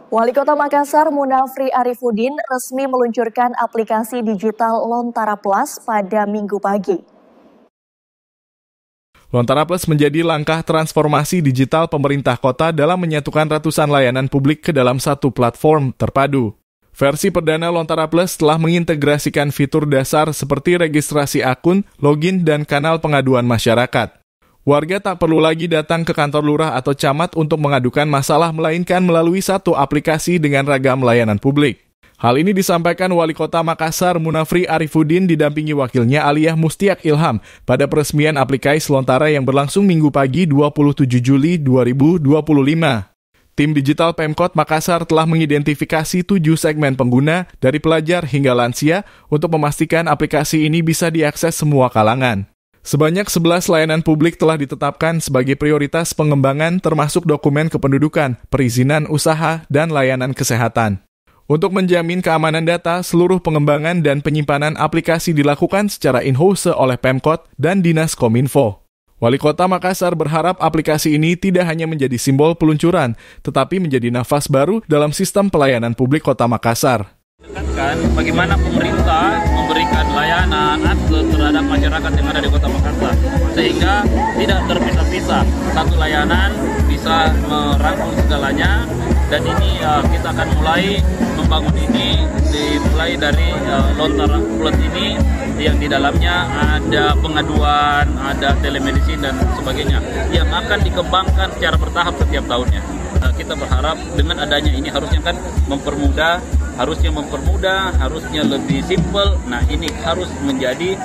Wali Kota Makassar Munafri Arifudin resmi meluncurkan aplikasi digital Lontara Plus pada Minggu pagi. Lontara Plus menjadi langkah transformasi digital pemerintah kota dalam menyatukan ratusan layanan publik ke dalam satu platform terpadu. Versi perdana Lontara Plus telah mengintegrasikan fitur dasar seperti registrasi akun, login, dan kanal pengaduan masyarakat. Warga tak perlu lagi datang ke kantor lurah atau camat untuk mengadukan masalah, melainkan melalui satu aplikasi dengan ragam layanan publik. Hal ini disampaikan Wali Kota Makassar Munafri Arifudin didampingi wakilnya Aliyah Mustiak Ilham pada peresmian aplikasi Lontara yang berlangsung Minggu pagi 27 Juli 2025. Tim digital Pemkot Makassar telah mengidentifikasi 7 segmen pengguna dari pelajar hingga lansia untuk memastikan aplikasi ini bisa diakses semua kalangan. Sebanyak 11 layanan publik telah ditetapkan sebagai prioritas pengembangan termasuk dokumen kependudukan, perizinan usaha, dan layanan kesehatan. Untuk menjamin keamanan data, seluruh pengembangan dan penyimpanan aplikasi dilakukan secara in-house oleh Pemkot dan Dinas Kominfo. Wali Kota Makassar berharap aplikasi ini tidak hanya menjadi simbol peluncuran, tetapi menjadi nafas baru dalam sistem pelayanan publik Kota Makassar. Bagaimana pemerintah memberikan layanan terhadap masyarakat yang ada di Kota Makassar, sehingga tidak terpisah-pisah, satu layanan bisa merangkul segalanya. Dan ini kita akan mulai membangun ini dimulai dari Lontara Plus ini yang di dalamnya ada pengaduan, ada telemedicine dan sebagainya yang akan dikembangkan secara bertahap setiap tahunnya. Kita berharap dengan adanya ini harusnya harusnya lebih simple. Nah, ini harus menjadi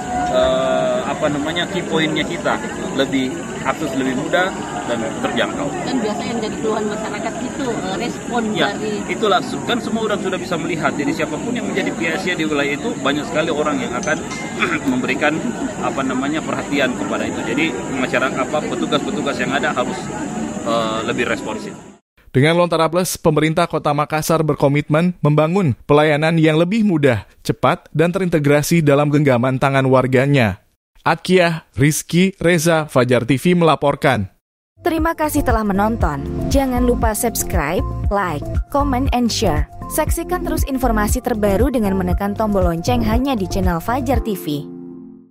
key point-nya kita, lebih akses lebih mudah dan terjangkau. Dan biasanya yang jadi keluhan masyarakat itu respon dari itulah kan semua orang sudah bisa melihat. Jadi siapapun yang menjadi PSC di wilayah itu banyak sekali orang yang akan memberikan perhatian kepada itu. Jadi masyarakat petugas-petugas yang ada harus lebih responsif. Dengan Lontara Plus, pemerintah Kota Makassar berkomitmen membangun pelayanan yang lebih mudah, cepat, dan terintegrasi dalam genggaman tangan warganya. Atkiah, Rizky, Reza, Fajar TV melaporkan. Terima kasih telah menonton. Jangan lupa subscribe, like, comment, and share. Saksikan terus informasi terbaru dengan menekan tombol lonceng hanya di channel Fajar TV.